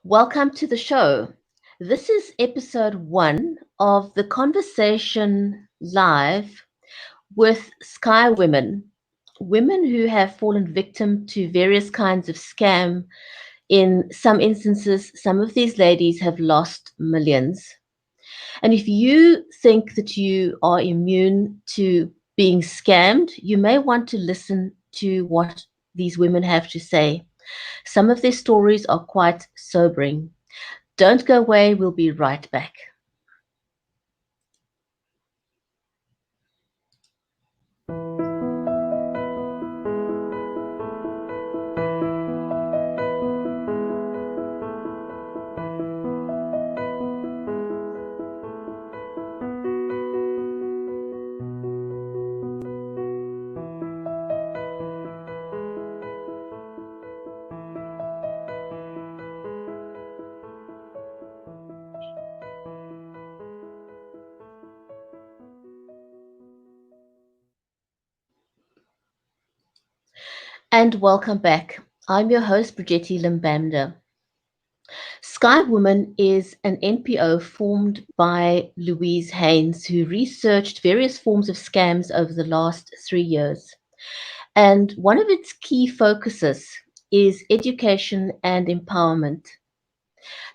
Welcome to the show. This is episode 1 of the conversation live with Sky Women, women who have fallen victim to various kinds of scam. In some instances, some of these ladies have lost millions. And if you think that you are immune to being scammed, you may want to listen to what these women have to say. Some of their stories are quite sobering. Don't go away, we'll be right back. And welcome back. I'm your host, Brigitte Limbamda. Sky Woman is an NPO formed by Louise Haynes, who researched various forms of scams over the last 3 years. And one of its key focuses is education and empowerment.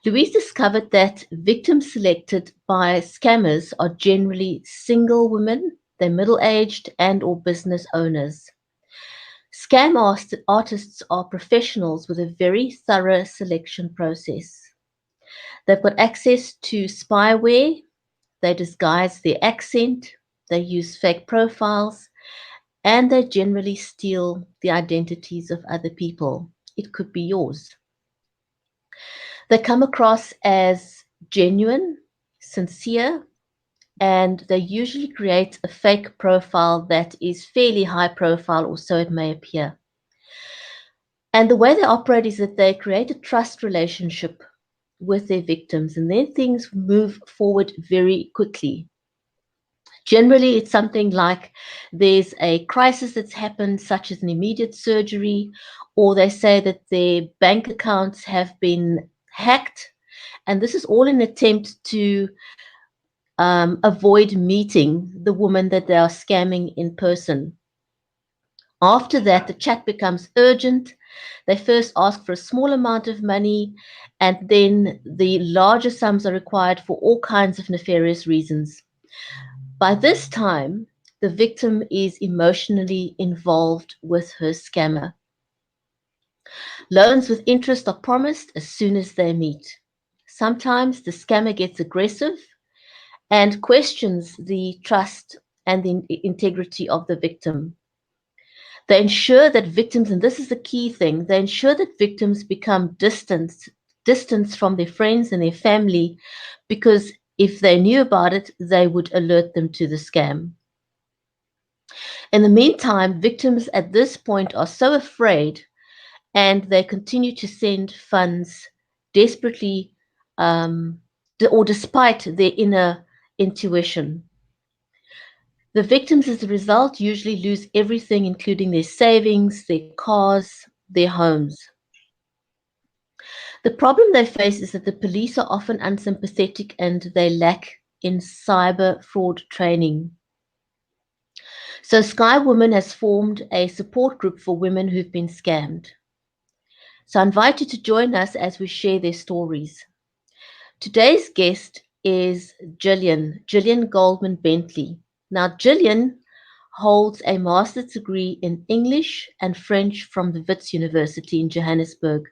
Louise discovered that victims selected by scammers are generally single women, they're middle-aged and or business owners. Scam artists are professionals with a very thorough selection process. They've got access to spyware, they disguise their accent, they use fake profiles, and they generally steal the identities of other people. It could be yours. They come across as genuine, sincere, and they usually create a fake profile that is fairly high profile, or so it may appear. And the way they operate is that they create a trust relationship with their victims, and then things move forward very quickly. Generally, it's something like there's a crisis that's happened, such as an immediate surgery, or they say that their bank accounts have been hacked. And this is all an attempt to avoid meeting the woman that they are scamming in person. After that, the chat becomes urgent. They first ask for a small amount of money, and then the larger sums are required for all kinds of nefarious reasons. By this time, the victim is emotionally involved with her scammer. Loans with interest are promised as soon as they meet. Sometimes the scammer gets aggressive and questions the trust and the integrity of the victim. They ensure that victims, and this is the key thing, they ensure that victims become distanced from their friends and their family, because if they knew about it, they would alert them to the scam. In the meantime, victims at this point are so afraid, and they continue to send funds desperately, or despite their inner intuition. The victims, as a result, usually lose everything, including their savings, their cars, their homes. The problem they face is that the police are often unsympathetic and they lack in cyber fraud training. So Sky Woman has formed a support group for women who've been scammed. So I invite you to join us as we share their stories. Today's guest is Gillian Goldman-Bentley. Now, Gillian holds a master's degree in English and French from the Wits University in Johannesburg.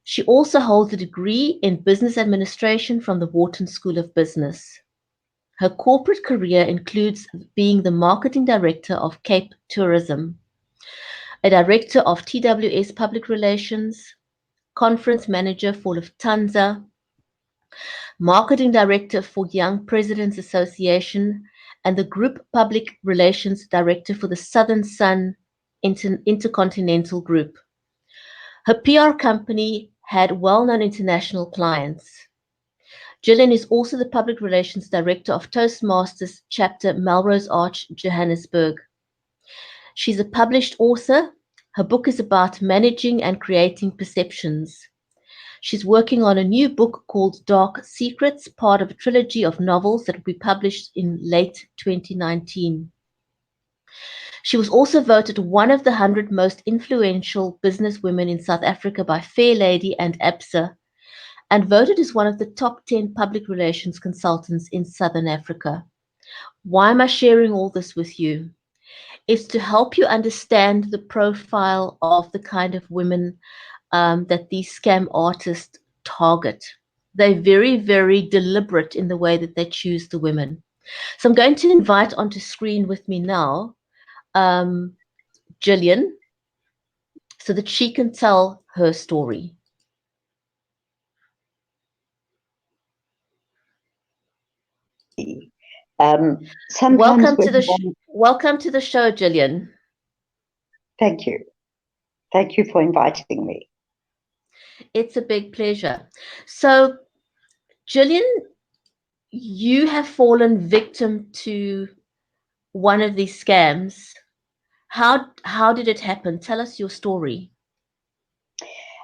She also holds a degree in business administration from the Wharton School of Business. Her corporate career includes being the marketing director of Cape Tourism, a director of TWS Public Relations, conference manager for Lufthansa, marketing director for Young Presidents Association, and the group public relations director for the Southern Sun Intercontinental Group. Her PR company had well-known international clients. Gillian is also the public relations director of Toastmasters chapter Melrose Arch, Johannesburg. She's a published author. Her book is about managing and creating perceptions. She's working on a new book called Dark Secrets, part of a trilogy of novels that will be published in late 2019. She was also voted one of the 100 most influential businesswomen in South Africa by Fair Lady and ABSA, and voted as one of the top 10 public relations consultants in Southern Africa. Why am I sharing all this with you? It's to help you understand the profile of the kind of women that these scam artists target. They're very, very deliberate in the way that they choose the women. So I'm going to invite onto screen with me now Gillian so that she can tell her story. Sometimes welcome to the show, Gillian. Thank you. Thank you for inviting me. It's a big pleasure. So, Gillian, you have fallen victim to one of these scams. How did it happen? Tell us your story.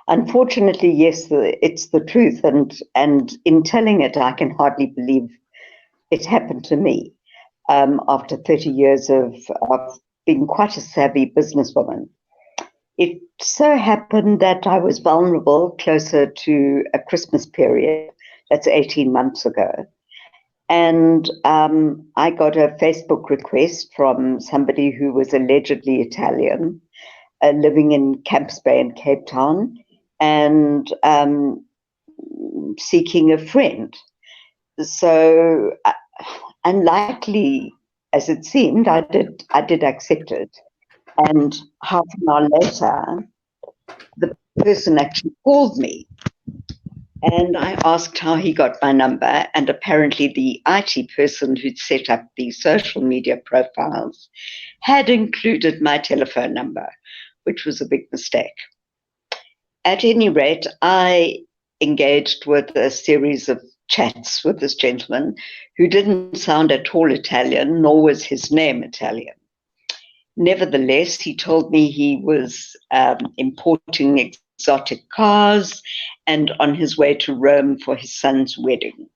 Unfortunately, yes, it's the truth, and in telling it, I can hardly believe it happened to me. After 30 years of being quite a savvy businesswoman, it so happened that I was vulnerable closer to a Christmas period. That's 18 months ago. And I got a Facebook request from somebody who was allegedly Italian, living in Camps Bay in Cape Town, and seeking a friend. So, unlikely as it seemed, I did accept it. And half an hour later, the person actually called me. And I asked how he got my number, and apparently the IT person who'd set up the social media profiles had included my telephone number, which was a big mistake. At any rate, I engaged with a series of chats with this gentleman who didn't sound at all Italian, nor was his name Italian. Nevertheless, he told me he was importing exotic cars and on his way to Rome for his son's wedding.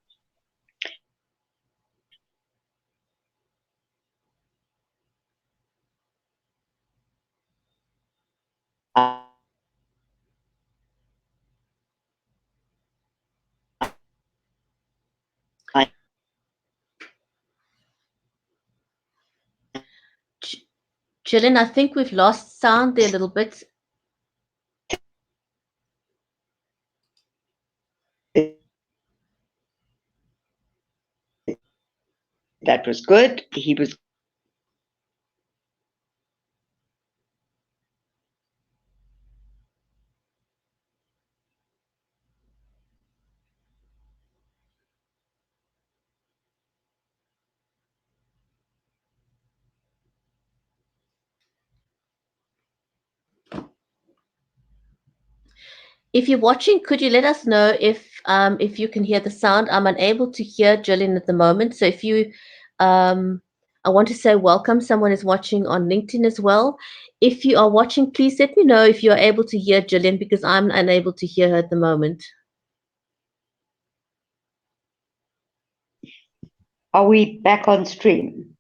Gillian, I think we've lost sound there a little bit. That was good. He was If you're watching, could you let us know if you can hear the sound? I'm unable to hear Gillian at the moment. So if you, I want to say welcome. Someone is watching on LinkedIn as well. If you are watching, please let me know if you're able to hear Gillian because I'm unable to hear her at the moment. Are we back on stream?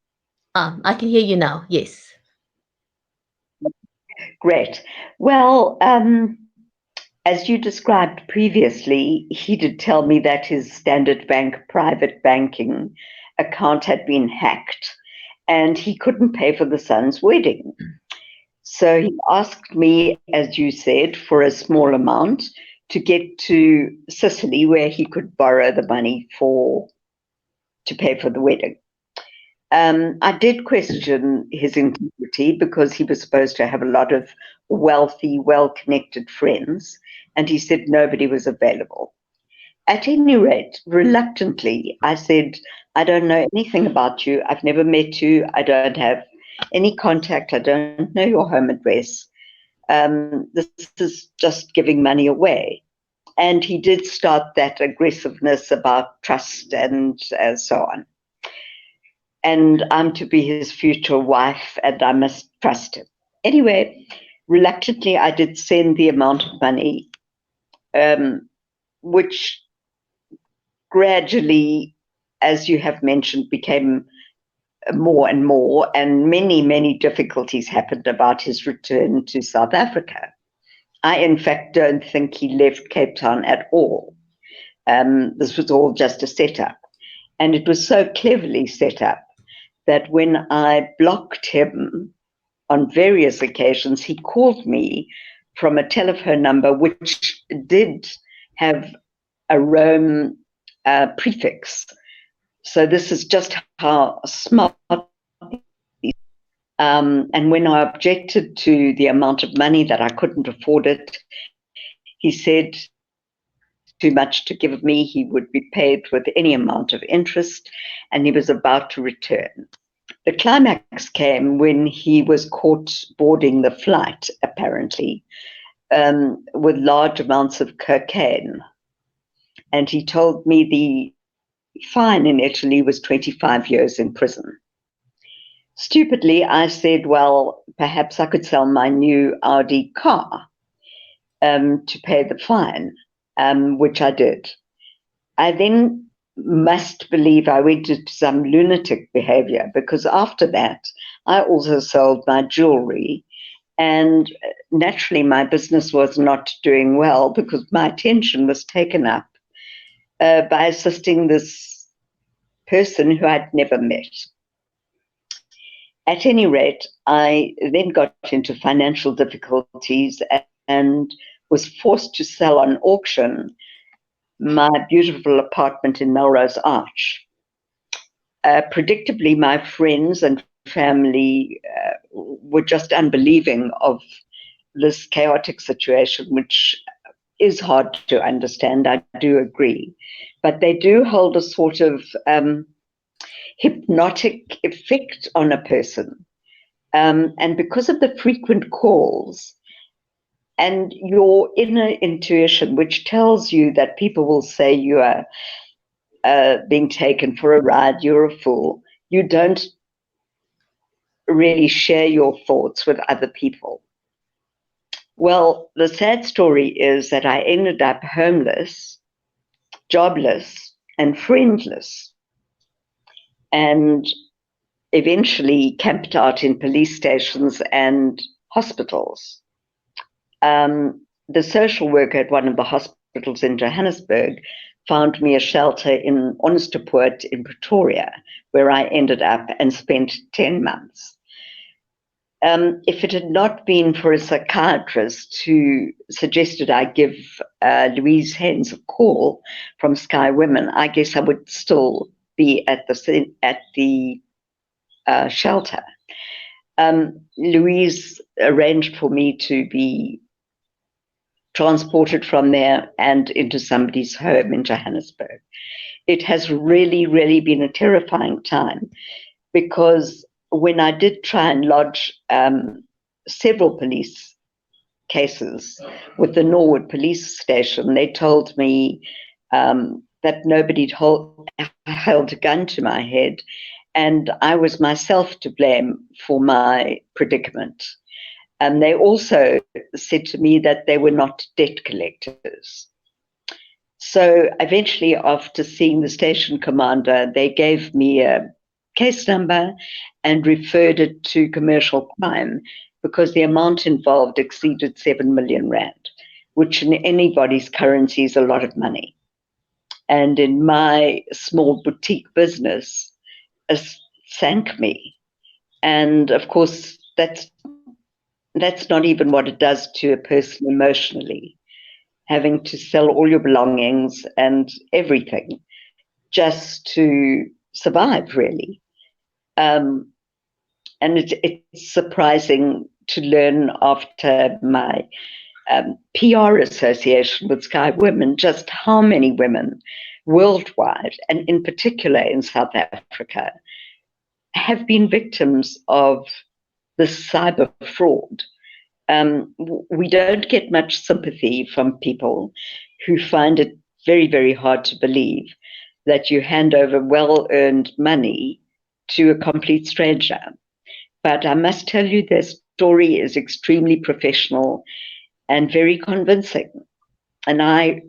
I can hear you now. Yes. Great. Well, as you described previously, he did tell me that his Standard Bank private banking account had been hacked and he couldn't pay for the son's wedding. So he asked me, as you said, for a small amount to get to Sicily where he could borrow the money to pay for the wedding. I did question his integrity because he was supposed to have a lot of wealthy, well-connected friends, and he said nobody was available. At any rate, reluctantly, I said, I don't know anything about you. I've never met you. I don't have any contact. I don't know your home address. This is just giving money away. And he did start that aggressiveness about trust and so on. And I'm to be his future wife, and I must trust him. Anyway, reluctantly, I did send the amount of money. which gradually, as you have mentioned, became more and more, and many, many difficulties happened about his return to South Africa. I, in fact, don't think he left Cape Town at all. This was all just a setup. And it was so cleverly set up that when I blocked him on various occasions, he called me from a telephone number which did have a Rome prefix. So this is just how smart. And when I objected to the amount of money that I couldn't afford it, he said too much to give me. He would be paid with any amount of interest, and he was about to return. The climax came when he was caught boarding the flight, apparently, with large amounts of cocaine. And he told me the fine in Italy was 25 years in prison. Stupidly, I said, well, perhaps I could sell my new Audi car to pay the fine, which I did. I then must believe I went into some lunatic behavior, because after that, I also sold my jewelry. And naturally, my business was not doing well because my attention was taken up by assisting this person who I'd never met. At any rate, I then got into financial difficulties and was forced to sell on auction my beautiful apartment in Melrose Arch. Predictably, my friends and family were just unbelieving of this chaotic situation, which is hard to understand, I do agree. But they do hold a sort of hypnotic effect on a person. And because of the frequent calls and your inner intuition, which tells you that people will say you are being taken for a ride, you're a fool, you don't really share your thoughts with other people. Well, the sad story is that I ended up homeless, jobless, and friendless, and eventually camped out in police stations and hospitals. The social worker at one of the hospitals in Johannesburg found me a shelter in Onsterpoort in Pretoria, where I ended up and spent 10 months. If it had not been for a psychiatrist who suggested I give Louise Haynes a call from Sky Women, I guess I would still be at the shelter. Louise arranged for me to be transported from there and into somebody's home in Johannesburg. It has really, really been a terrifying time, because when I did try and lodge several police cases with the Norwood police station, they told me that nobody held a gun to my head, and I was myself to blame for my predicament. And they also said to me that they were not debt collectors. So eventually, after seeing the station commander, they gave me a case number and referred it to commercial crime, because the amount involved exceeded 7 million rand, which in anybody's currency is a lot of money. And in my small boutique business, sank me. And of course, that's not even what it does to a person emotionally, having to sell all your belongings and everything just to survive, really. And it's surprising to learn after my PR association with Sky Women just how many women worldwide, and in particular in South Africa, have been victims of this cyber fraud. We don't get much sympathy from people who find it very, very hard to believe that you hand over well-earned money to a complete stranger. But I must tell you, their story is extremely professional and very convincing. And I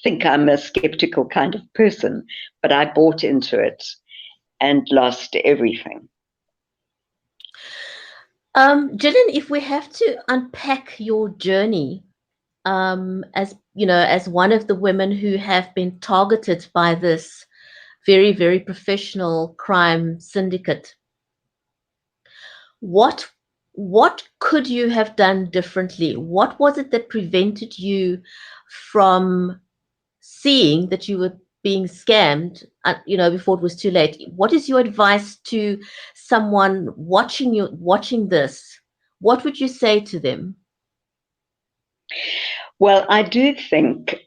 think I'm a skeptical kind of person, but I bought into it and lost everything. Gillian, if we have to unpack your journey, as you know, as one of the women who have been targeted by this very, very professional crime syndicate, what could you have done differently? What was it that prevented you from seeing that you were being scammed, before it was too late? What is your advice to someone watching this? What would you say to them? Well, I do think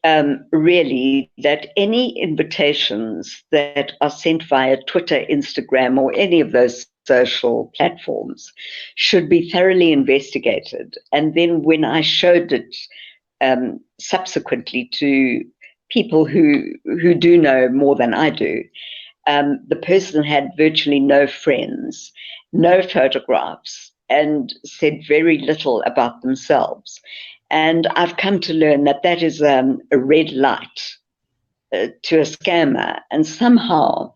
really that any invitations that are sent via Twitter, Instagram, or any of those social platforms should be thoroughly investigated. And then when I showed it subsequently to people who do know more than I do, the person had virtually no friends, no photographs, and said very little about themselves. And I've come to learn that that is a red light to a scammer. And somehow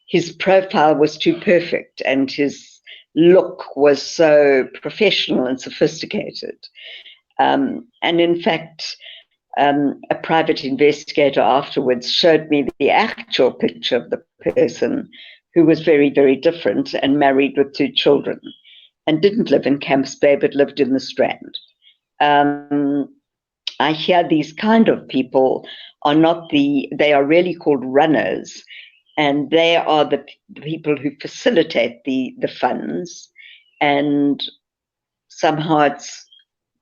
his profile was too perfect and his look was so professional and sophisticated. And in fact, a private investigator afterwards showed me the actual picture of the person, who was very, very different and married with 2 children and didn't live in Camps Bay but lived in the Strand. I hear these kind of people are not they are really called runners, and they are the people who facilitate the funds, and somehow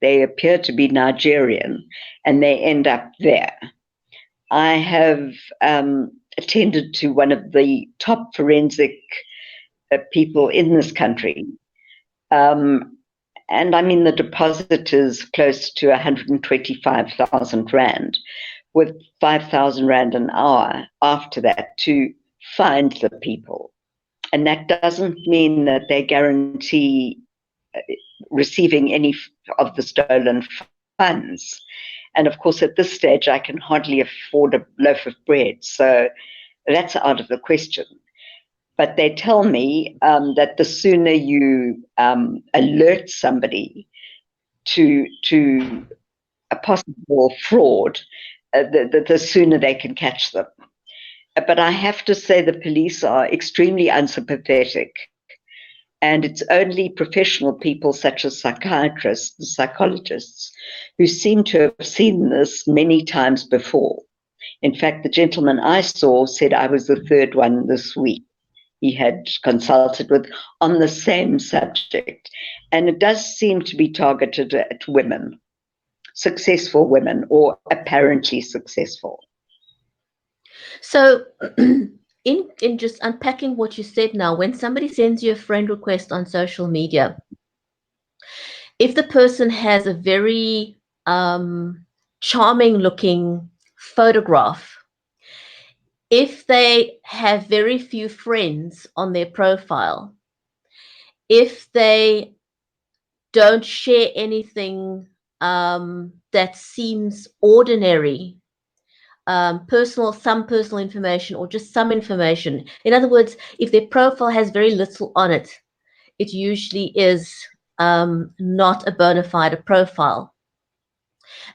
they appear to be Nigerian and they end up there. I have attended to one of the top forensic people in this country. And I mean, the deposit is close to 125,000 Rand, with 5,000 Rand an hour after that to find the people. And that doesn't mean that they guarantee receiving any of the stolen funds. And of course, at this stage, I can hardly afford a loaf of bread. So that's out of the question. But they tell me that the sooner you alert somebody to a possible fraud, the sooner they can catch them. But I have to say the police are extremely unsympathetic. And it's only professional people such as psychiatrists and psychologists who seem to have seen this many times before. In fact, the gentleman I saw said I was the 3rd one this week he had consulted with on the same subject. And it does seem to be targeted at women, successful women, or apparently successful. So in just unpacking what you said now, when somebody sends you a friend request on social media, if the person has a very charming looking photograph, if they have very few friends on their profile, if they don't share anything that seems ordinary, some personal information, or just some information. In other words, if their profile has very little on it, it usually is not a bona fide profile.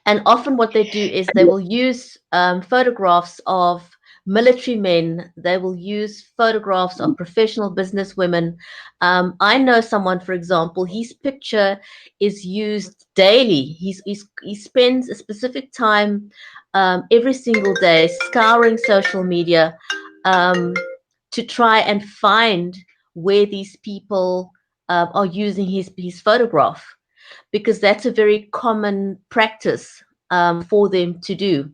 And often what they do is they will use photographs of military men. They will use photographs of professional business women. I know someone, for example, his picture is used daily. He spends a specific time every single day scouring social media to try and find where these people are using his photograph, because that's a very common practice for them to do.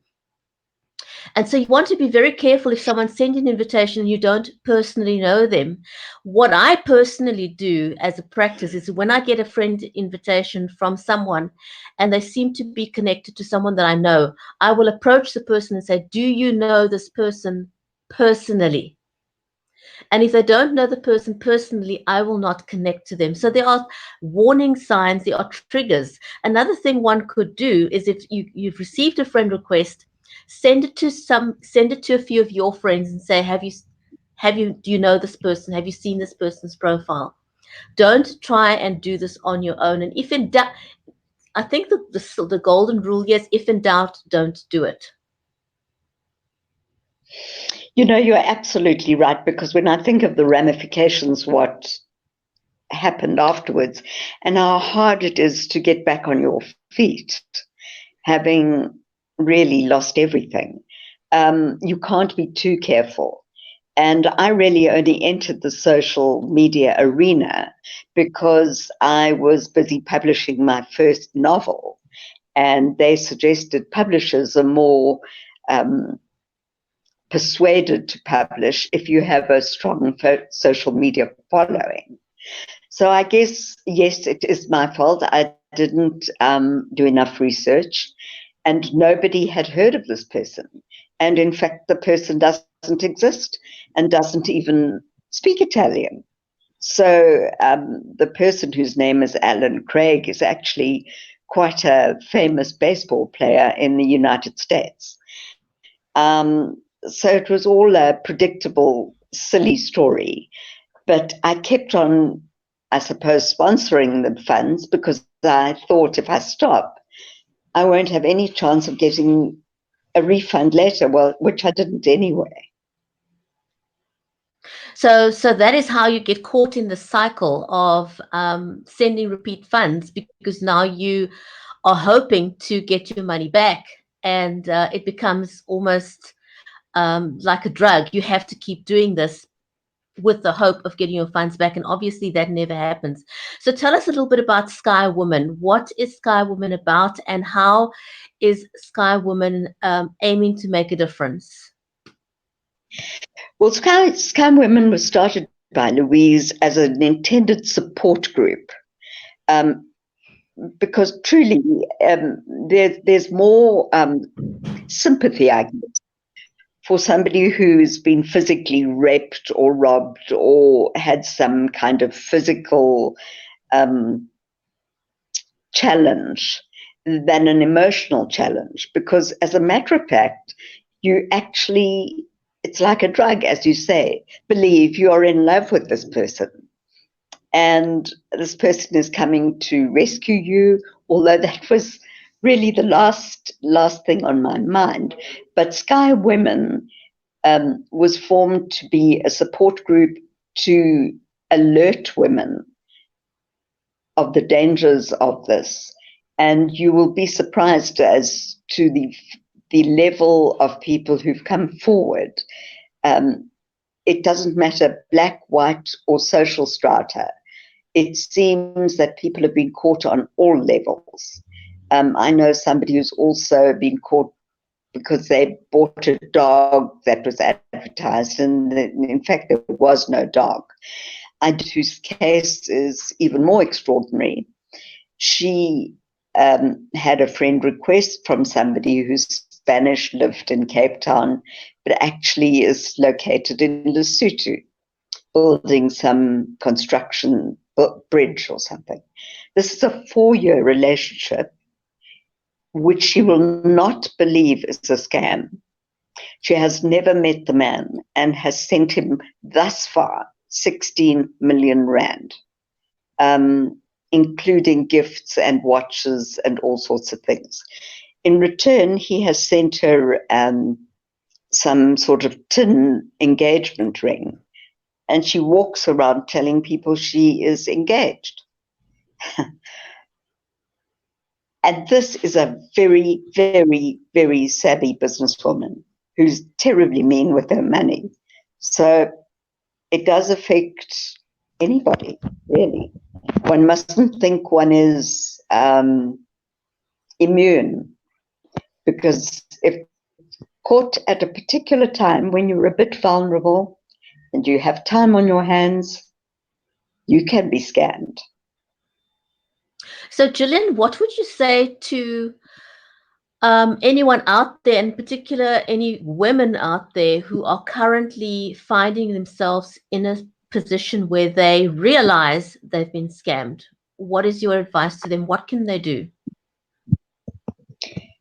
And so you want to be very careful if someone sends an invitation and you don't personally know them. What I personally do as a practice is when I get a friend invitation from someone and they seem to be connected to someone that I know, I will approach the person and say, do you know this person personally? And if they don't know the person personally, I will not connect to them. So there are warning signs, there are triggers. Another thing one could do is if you've received a friend request Send it to a few of your friends and say, do you know this person? Have you seen this person's profile? Don't try and do this on your own. And if in doubt, I think the golden rule, yes, if in doubt, don't do it. You're absolutely right, because when I think of the ramifications, what happened afterwards, and how hard it is to get back on your feet, having really lost everything, you can't be too careful. And I really only entered the social media arena because I was busy publishing my first novel, and they suggested publishers are more persuaded to publish if you have a strong social media following. So I guess, yes, it is my fault. I didn't do enough research, and nobody had heard of this person. And in fact, the person doesn't exist and doesn't even speak Italian. So the person whose name is Alan Craig is actually quite a famous baseball player in the United States. So it was all a predictable, silly story. But I kept on, I suppose, sponsoring the funds because I thought if I stop, I won't have any chance of getting a refund later, well, which I didn't anyway. So that is how you get caught in the cycle of sending repeat funds, because now you are hoping to get your money back, and it becomes almost like a drug. You have to keep doing this with the hope of getting your funds back, and obviously that never happens. So tell us a little bit about Sky Woman. What is Sky Woman about, and how is Sky Woman aiming to make a difference? Well, Sky Women was started by Louise as an intended support group, because truly there's more sympathy, I guess, for somebody who's been physically raped or robbed or had some kind of physical challenge than an emotional challenge. Because as a matter of fact, you actually, it's like a drug, as you say, believe you're in love with this person. And this person is coming to rescue you, although that was really the last thing on my mind. But Sky Women was formed to be a support group to alert women of the dangers of this. And you will be surprised as to the level of people who've come forward. It doesn't matter black, white, or social strata. It seems that people have been caught on all levels. I know somebody who's also been caught because they bought a dog that was advertised, and in fact there was no dog. Whose case is even more extraordinary. She had a friend request from somebody who's Spanish, lived in Cape Town, but actually is located in Lesotho, building some construction bridge or something. This is a 4-year relationship, which she will not believe is a scam. She has never met the man and has sent him thus far 16 million rand, including gifts and watches and all sorts of things. In return, he has sent her some sort of tin engagement ring, and she walks around telling people she is engaged. And this is a very, very, very savvy businesswoman who's terribly mean with her money. So it does affect anybody, really. One mustn't think one is immune, because if caught at a particular time when you're a bit vulnerable and you have time on your hands, you can be scammed. So, Gillian, what would you say to anyone out there, in particular any women out there who are currently finding themselves in a position where they realize they've been scammed? What is your advice to them? What can they do?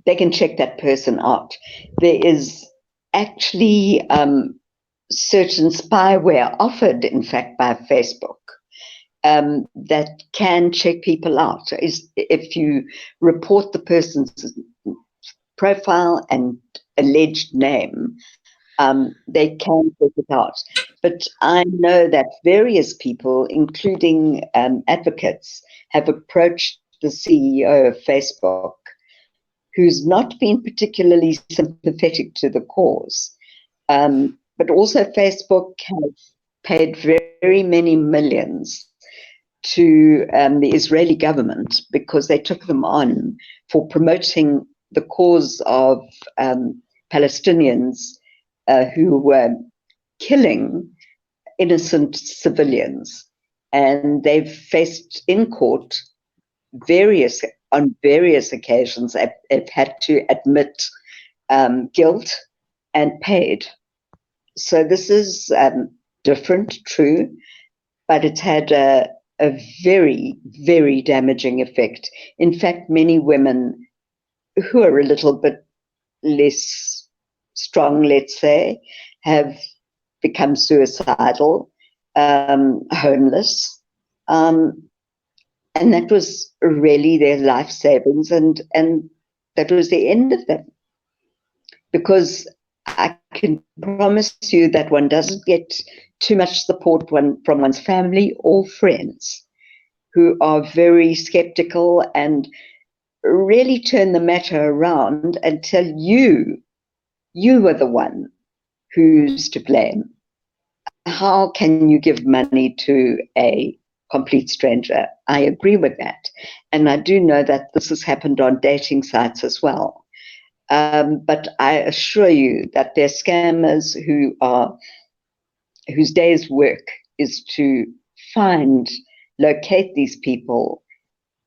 they can check that person out. There is actually certain spyware offered, in fact, by Facebook that can check people out. If you report the person's profile and alleged name, they can check it out. But I know that various people, including advocates, have approached the CEO of Facebook, who's not been particularly sympathetic to the cause. But also Facebook has paid very many millions to the Israeli government because they took them on for promoting the cause of Palestinians who were killing innocent civilians. And they've faced in court on various occasions, have had to admit guilt and paid. So this is different, true, but it's had a very, very damaging effect. In fact, many women who are a little bit less strong, let's say, have become suicidal, homeless, and that was really their life savings, and that was the end of them. Because I can promise you that one doesn't get too much support from one's family or friends, who are very skeptical and really turn the matter around and tell you are the one who's to blame. How can you give money to a complete stranger? I agree with that. And I do know that this has happened on dating sites as well. But I assure you that there are scammers whose day's work is to locate these people,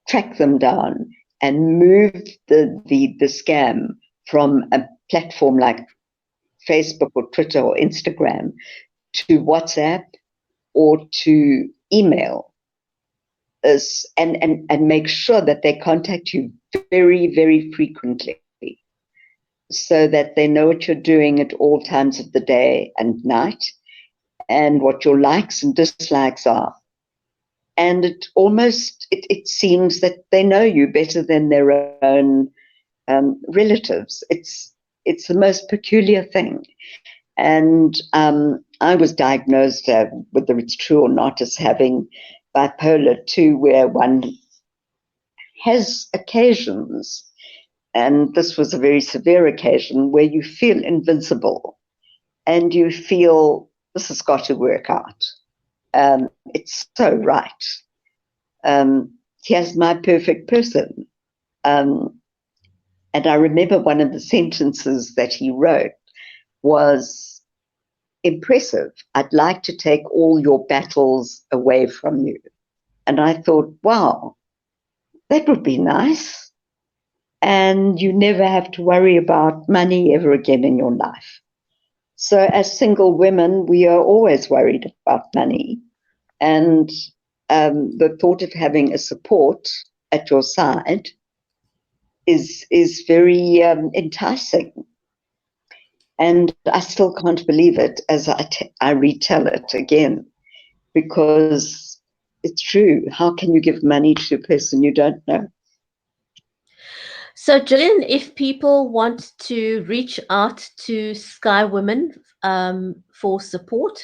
track them down, and move the scam from a platform like Facebook or Twitter or Instagram to WhatsApp or to email, and make sure that they contact you very, very frequently, so that they know what you're doing at all times of the day and night, and what your likes and dislikes are. And it seems that they know you better than their own relatives. It's the most peculiar thing. And I was diagnosed, whether it's true or not, as having bipolar 2, where one has occasions, and this was a very severe occasion, where you feel invincible and you feel this has got to work out. It's so right. Here's my perfect person. And I remember one of the sentences that he wrote was impressive. I'd like to take all your battles away from you. And I thought, wow, that would be nice. And you never have to worry about money ever again in your life. So as single women, we are always worried about money. And the thought of having a support at your side is very enticing. And I still can't believe it as I retell it again, because it's true. How can you give money to a person you don't know? So, Gillian, if people want to reach out to Sky Women for support,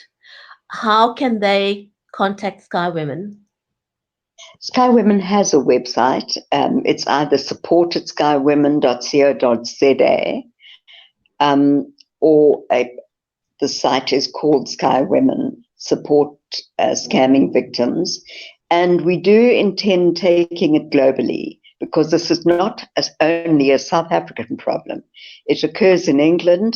how can they contact Sky Women? Sky Women has a website. It's either support@skywomen.co.za, or the site is called Sky Women Support Scamming Victims. And we do intend taking it globally, because this is not only a South African problem. It occurs in England,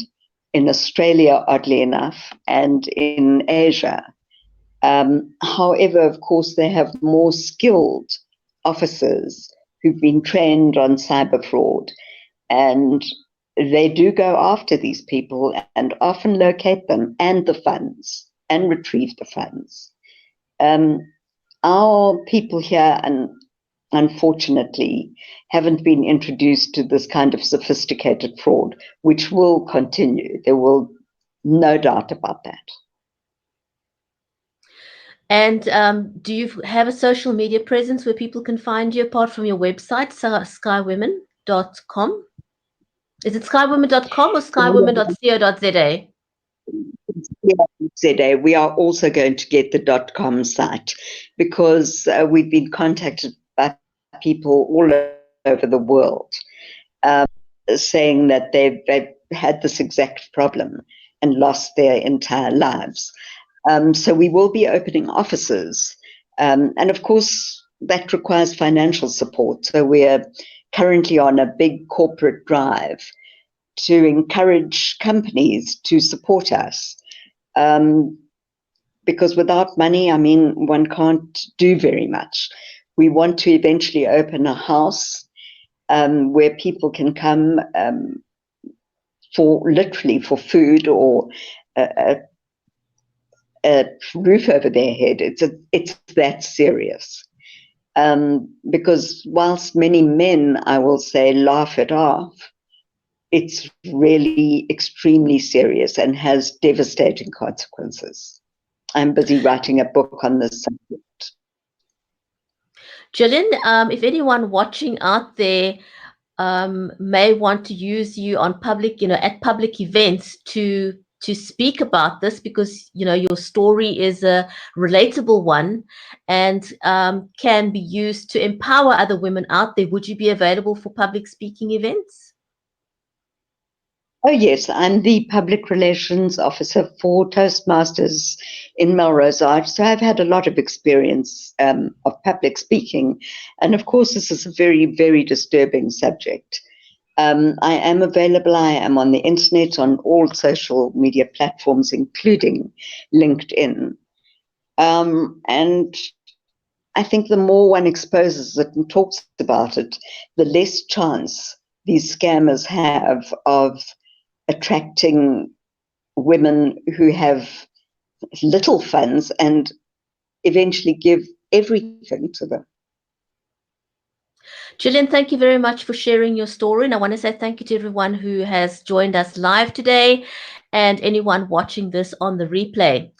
in Australia, oddly enough, and in Asia. However, of course, they have more skilled officers who've been trained on cyber fraud, and they do go after these people and often locate them and the funds and retrieve the funds. Our people here, and unfortunately, haven't been introduced to this kind of sophisticated fraud, which will continue. There will no doubt about that. And do you have a social media presence where people can find you apart from your website, skywomen.com? Is it skywomen.com or skywomen.co.za? ZA, we are also going to get the .com site, because we've been contacted by people all over the world saying that they've had this exact problem and lost their entire lives. So we will be opening offices. And of course, that requires financial support. So we're currently on a big corporate drive to encourage companies to support us. Because without money, I mean, one can't do very much. We want to eventually open a house where people can come literally for food or a roof over their head. It's that serious. Because whilst many men, I will say, laugh it off, it's really extremely serious and has devastating consequences. I'm busy writing a book on this subject. Gillian, if anyone watching out there may want to use you on public, at public events to speak about this, because your story is a relatable one and can be used to empower other women out there, would you be available for public speaking events? Oh, yes. I'm the public relations officer for Toastmasters in Melrose Arch. So I've had a lot of experience of public speaking. And of course, this is a very, very disturbing subject. I am available. I am on the internet, on all social media platforms, including LinkedIn. And I think the more one exposes it and talks about it, the less chance these scammers have of attracting women who have little funds and eventually give everything to them. Gillian, thank you very much for sharing your story. And I want to say thank you to everyone who has joined us live today and anyone watching this on the replay.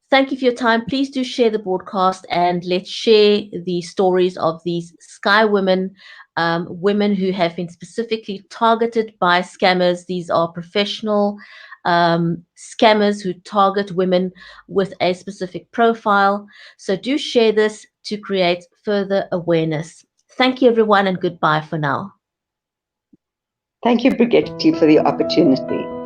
Thank you for your time. Please do share the broadcast and let's share the stories of these Sky women, women who have been specifically targeted by scammers. These are professional scammers who target women with a specific profile. So do share this to create further awareness. Thank you, everyone, and goodbye for now. Thank you, Brigitte, for the opportunity.